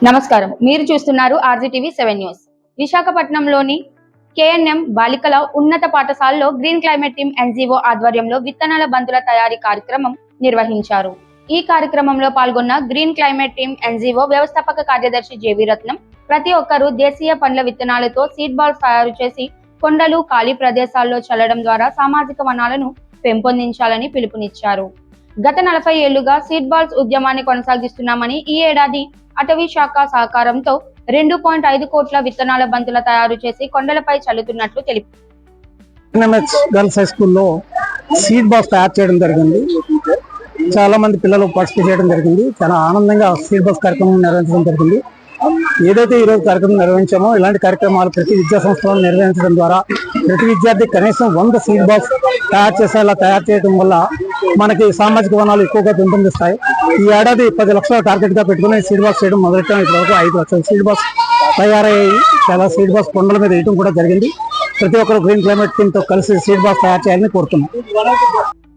నమస్కారం. మీరు చూస్తున్నారు ఆర్జీటీవీ 7 న్యూస్. విశాఖపట్నంలోని కేఎన్ఎం బాలికల ఉన్నత పాఠశాలలో గ్రీన్ క్లైమేట్ టీమ్ ఎన్జీఓ ఆధ్వర్యంలో విత్తనాల బంతుల తయారీ కార్యక్రమం నిర్వహించారు. ఈ కార్యక్రమంలో పాల్గొన్న గ్రీన్ క్లైమేట్ టీమ్ ఎన్జీఓ వ్యవస్థాపక కార్యదర్శి జేవి రత్నం ప్రతి ఒక్కరూ దేశీయ పండ్ల విత్తనాలతో సీడ్ బాల్స్ తయారు చేసి కొండలు, ఖాళీ ప్రదేశాల్లో చల్లడం ద్వారా సామాజిక వనాలను పెంపొందించాలని పిలుపునిచ్చారు. గత 40 ఏళ్లుగా సీడ్ బాల్స్ ఉద్యమాన్ని కొనసాగిస్తున్నామని ఈ ఏడాది అటవీ శాఖ సహకారంతో 2.5 కోట్ల విత్తనాల బంతుల తయారు చేసి కొండలపై చల్లుతున్నట్లు తెలిపారు. గర్ల్స్ హై స్కూల్లో సీడ్ బాల్స్ తయారు చేయడం జరిగింది. చాలా మంది పిల్లలు పార్టిసిపేట్ చేయడం జరిగింది. చాలా ఆనందంగా సీడ్ బాల్స్ కార్యక్రమం నిర్వహించడం జరిగింది. ఏదైతే ఈ రోజు కార్యక్రమం నిర్వహించామో ఇలాంటి కార్యక్రమాలు ప్రతి విద్యా సంస్థలను నిర్వహించడం ద్వారా ప్రతి విద్యార్థి కనీసం 100 సీడ్ బాల్స్ తయారు చేయడం వల్ల మనకి సామాజిక వనాలు ఎక్కువగా పెంపొందిస్తాయి. ఈ ఏడాది 10 లక్షల టార్గెట్ గా పెట్టుకుని సీడ్ బాల్స్ చేయడం మొదలెట్టాం. ఇప్పటివరకు 5 లక్షల సీడ్ బాల్స్ తయారయ్యాయి. చాలా సీడ్ బాల్స్ కొండల మీద వేయడం కూడా జరిగింది. ప్రతి ఒక్కరు గ్రీన్ క్లైమేట్ టీమ్ తో కలిసి సీడ్ బాల్స్ తయారు చేయాలని కోరుతున్నాం.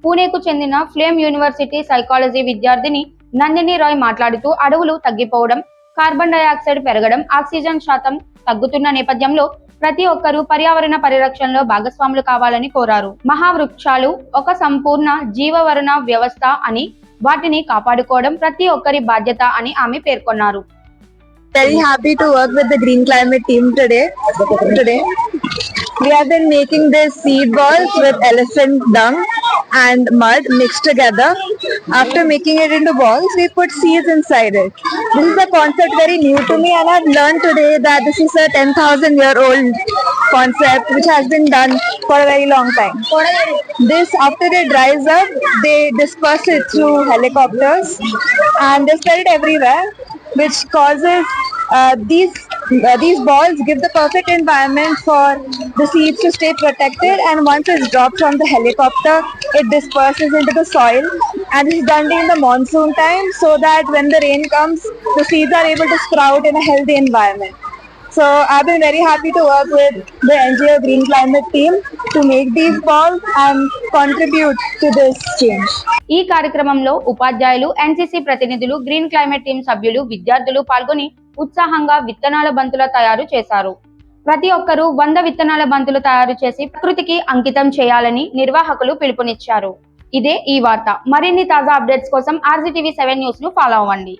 పూణేకు చెందిన ఫ్లేమ్ యూనివర్సిటీ సైకాలజీ విద్యార్థిని నందిని రాయ్ మాట్లాడుతూ అడవులు తగ్గిపోవడం, కార్బన్ డయాక్సైడ్ పెరగడం, ఆక్సిజన్ శాతం తగ్గుతున్న నేపథ్యంలో ప్రతి ఒక్కరూ పర్యావరణ పరిరక్షణలో భాగస్వాములు కావాలని కోరారు. మహావృక్షాలు ఒక సంపూర్ణ జీవవరణ వ్యవస్థ అని వాటిని కాపాడుకోవడం ప్రతి ఒక్కరి బాధ్యత అని ఆమె పేర్కొన్నారు. Very happy to work with the Green Climate team today. We have been making this seed balls with elephant dung and mud mixed together. After making it into balls, we put seeds inside it. This is a concept very new to me, and I've learned today that this is a 10,000-year-old concept which has been done for a very long time. This, after it dries up, they disperse it through helicopters and they spread it everywhere, which causes these balls give the perfect environment for the seeds to stay protected, and once it's dropped from the helicopter, it disperses into the soil, and it's done during the monsoon time so that when the rain comes, the seeds are able to sprout in a healthy environment. So I've been very happy to work with the NGO Green Climate team to make these balls and contribute to this change. ఈ కార్యక్రమంలో ఉపాధ్యాయులు, NCC ప్రతినిధులు, green climate team సభ్యులు, విద్యార్థులు పాల్గొని ఉత్సాహంగా విత్తనాల బంతుల తయారు చేశారు. ప్రతి ఒక్కరూ 100 విత్తనాల బంతులు తయారు చేసి ప్రకృతికి అంకితం చేయాలని నిర్వాహకులు పిలుపునిచ్చారు. ఇదే ఈ వార్త. మరిన్ని తాజా అప్డేట్స్ కోసం ఆర్జీటీవీ 7 న్యూస్ ను ఫాలో అవ్వండి.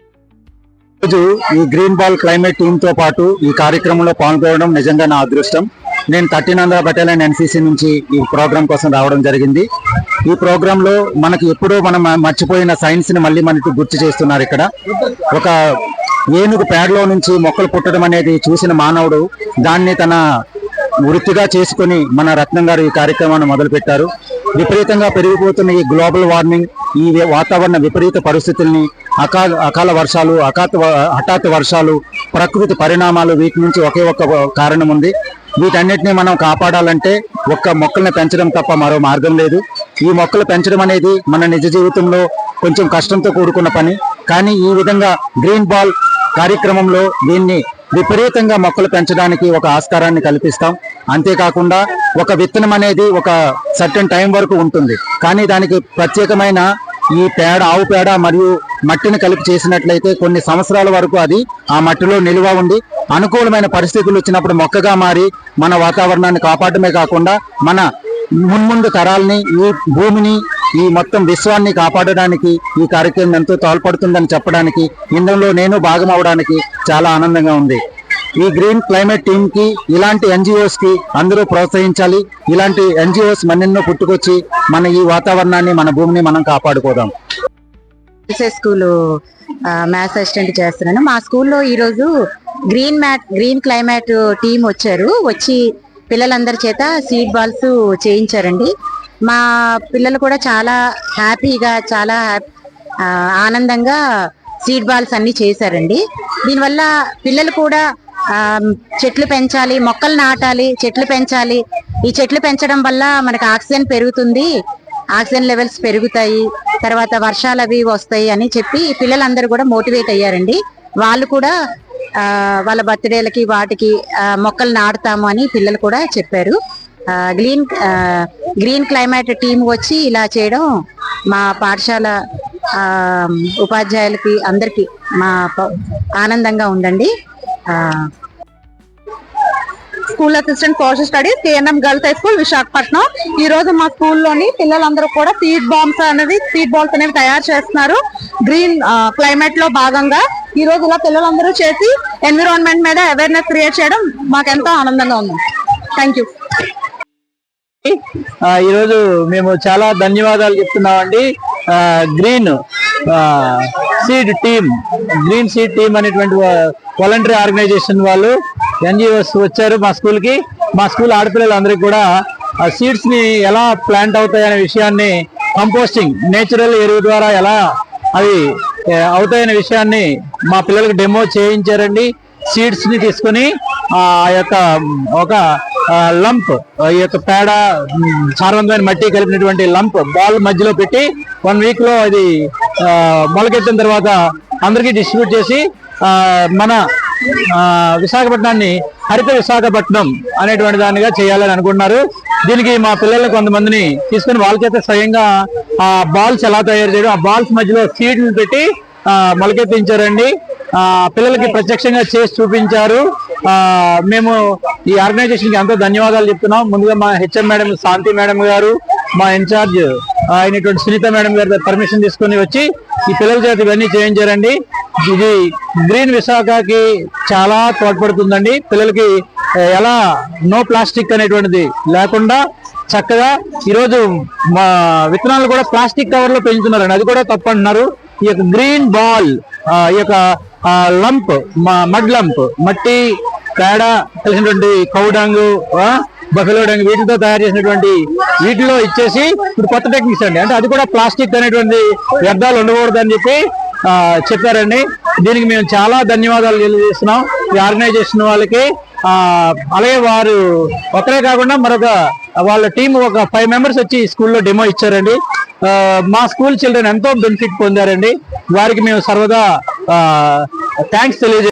రోజు ఈ గ్రీన్ బాల్ క్లైమేట్ టీమ్ తో పాటు ఈ కార్యక్రమంలో పాల్గొనడం నిజంగా నా అదృష్టం. నేను 13వ బెటాలియన్ ఎన్సీసీ నుంచి ఈ ప్రోగ్రామ్ కోసం రావడం జరిగింది. ఈ ప్రోగ్రామ్ లో మనకి ఎప్పుడో మనం మర్చిపోయిన సైన్స్ ని మళ్ళీ మనకి గుర్తు చేస్తున్నారు. ఇక్కడ ఒక ఏనుగు పేడలో నుంచి మొక్కలు పుట్టడం అనేది చూసిన మానవుడు దాన్ని తన వృత్తిగా చేసుకుని మన రత్నం గారు ఈ కార్యక్రమాన్ని మొదలుపెట్టారు. విపరీతంగా పెరిగిపోతున్న ఈ గ్లోబల్ వార్మింగ్, ఈ వాతావరణ విపరీత పరిస్థితుల్ని, అకాల వర్షాలు, హఠాత్ వర్షాలు, ప్రకృతి పరిణామాలు, వీటి నుంచి ఒకే ఒక్క కారణం ఉంది. వీటన్నిటిని మనం కాపాడాలంటే ఒక్క మొక్కల్ని పెంచడం తప్ప మరో మార్గం లేదు. ఈ మొక్కలు పెంచడం అనేది మన నిజ జీవితంలో కొంచెం కష్టంతో కూడుకున్న పని. కానీ ఈ విధంగా గ్రీన్ బాల్ కార్యక్రమంలో దీన్ని విపరీతంగా మొక్కలు పెంచడానికి ఒక ఆస్కారాన్ని కల్పిస్తాం. అంతేకాకుండా ఒక విత్తనం అనేది ఒక సర్టెన్ టైం వరకు ఉంటుంది. కానీ దానికి ప్రత్యేకమైన ఈ పేడ, ఆవు పేడ మరియు మట్టిని కలిపి చేసినట్లయితే కొన్ని సంవత్సరాల వరకు అది ఆ మట్టిలో నిల్వ ఉండి అనుకూలమైన పరిస్థితులు వచ్చినప్పుడు మొక్కగా మారి మన వాతావరణాన్ని కాపాడమే కాకుండా మన మున్ముందు తరాలని, ఈ భూమిని, ఈ మొత్తం విశ్వాన్ని కాపాడడానికి ఈ కార్యక్రమం ఎంతో తోడ్పడుతుందని చెప్పడానికి, ఇందులో నేను భాగం అవడానికి చాలా ఆనందంగా ఉంది. ఈ గ్రీన్ క్లైమేట్ టీమ్ కి, ఇలాంటి ఎన్జిఓస్ కి అందరూ ప్రోత్సహించాలి. ఇలాంటి ఎన్జిఓస్ మన్నెన్నో పుట్టుకొచ్చి మన ఈ వాతావరణాన్ని, మన భూమిని మనం కాపాడుకోదాం. స్కూల్ మ్యాథ్స్ అసిస్టెంట్ చేస్తున్నాను. మా స్కూల్లో ఈరోజు గ్రీన్ క్లైమేట్ టీం వచ్చి పిల్లలందరి చేత సీడ్ బాల్స్ చేయించారండి. మా పిల్లలు కూడా చాలా హ్యాపీగా, చాలా ఆనందంగా సీడ్ బాల్స్ అన్ని చేశారండి. దీనివల్ల పిల్లలు కూడా చెట్లు పెంచాలి, మొక్కలు నాటాలి, చెట్లు పెంచాలి. ఈ చెట్లు పెంచడం వల్ల మనకు ఆక్సిజన్ పెరుగుతుంది, ఆక్సిజన్ లెవెల్స్ పెరుగుతాయి, తర్వాత వర్షాలు అవి వస్తాయి అని చెప్పి పిల్లలందరూ కూడా మోటివేట్ అయ్యారండి. వాళ్ళు కూడా వాళ్ళ బర్త్డేలకి వాటికి మొక్కలు నాటుతాము అని పిల్లలు కూడా చెప్పారు. గ్రీన్ క్లైమేట్ టీం వచ్చి ఇలా చేయడం మా పాఠశాల ఉపాధ్యాయులకి అందరికి మా ఆనందంగా ఉందండి. School assistant social studies KNM girls high school Visakhapatnam. ఈ రోజు మా స్కూల్లోని పిల్లలందరూ కూడా సీడ్ బాల్స్ అనేవి తయారు చేస్తున్నారు. గ్రీన్ క్లైమేట్ లో భాగంగా ఈ రోజు ఇలా పిల్లలందరూ చేసి ఎన్విరాన్మెంట్ మీద అవేర్నెస్ క్రియేట్ చేయడం మాకెంతో ఆనందంగా ఉంది. Thank you. ఈరోజు మేము చాలా ధన్యవాదాలు చెప్తున్నామండి. గ్రీన్ సీడ్ టీమ్ అనేటువంటి వాలంటరీ ఆర్గనైజేషన్ వాళ్ళు NGOs వచ్చారు మా స్కూల్ కి. మా స్కూల్ ఆడపిల్లలందరికీ కూడా సీడ్స్ ని ఎలా ప్లాంట్ అవుతాయనే విషయాన్ని, కంపోస్టింగ్ నేచురల్ ఎరువు ద్వారా ఎలా అవి అవుతాయనే విషయాన్ని మా పిల్లలకు డెమో చేయించారండి. సీడ్స్ ని తీసుకుని ఆ యొక్క ఒక లంప్, ఈ యొక్క పేడ, సారవంతమైన మట్టి కలిపినటువంటి లంప్ బాల్ మధ్యలో పెట్టి 1 week లో అది మొలకెత్తిన తర్వాత అందరికీ డిస్ట్రిబ్యూట్ చేసి మన విశాఖపట్నాన్ని హరిత విశాఖపట్నం అనేటువంటి దానిగా చేయాలని అనుకుంటున్నారు. దీనికి మా పిల్లలు కొంతమందిని తీసుకుని వాళ్ళ చేత స్వయంగా ఆ బాల్స్ ఎలా తయారు చేయడం, ఆ బాల్స్ మధ్యలో సీడ్లు పెట్టి మొలకెత్తించారండి. పిల్లలకి ప్రత్యక్షంగా చేసి చూపించారు. మేము ఈ ఆర్గనైజేషన్ కి ఎంతో ధన్యవాదాలు చెప్తున్నాం. ముందుగా మా HM మేడం శాంతి మేడం గారు, మా ఇన్ఛార్జ్ అయినటువంటి సునీత మేడం గారి పర్మిషన్ తీసుకుని వచ్చి ఈ పిల్లల చేత ఇవన్నీ చేయించారండి. ఇది గ్రీన్ విశాఖకి చాలా తోడ్పడుతుందండి. పిల్లలకి ఎలా నో ప్లాస్టిక్ అనేటువంటిది లేకుండా చక్కగా ఈరోజు మా విత్తనాలు కూడా ప్లాస్టిక్ కవర్ లో పెంచుతున్నారండి, అది కూడా తప్పు అంటున్నారు. ఈ యొక్క గ్రీన్ బాల్, ఈ యొక్క లంప్, మడ్ లంప్, మట్టి పేడ కలిసినటువంటి కౌడంగు, బఫెలో డంగ్, వీటితో తయారు చేసినటువంటి వీటిలో ఇచ్చేసి ఇప్పుడు కొత్త టెక్నిక్స్ అండి, అంటే అది కూడా ప్లాస్టిక్ అనేటువంటి వ్యర్థాలు ఉండకూడదు అని చెప్పి చెప్పారండి. దీనికి మేము చాలా ధన్యవాదాలు తెలియజేస్తున్నాం ఈ ఆర్గనైజేషన్ వాళ్ళకి. అలాగే వారు ఒకరే కాకుండా మరొక వాళ్ళ టీం ఒక 5 members వచ్చి స్కూల్లో డెమో ఇచ్చారండి. మా స్కూల్ చిల్డ్రన్ ఎంతో బెనిఫిట్ పొందారండి. వారికి మేము సర్వదా థ్యాంక్స్ తెలియజేస్తాం.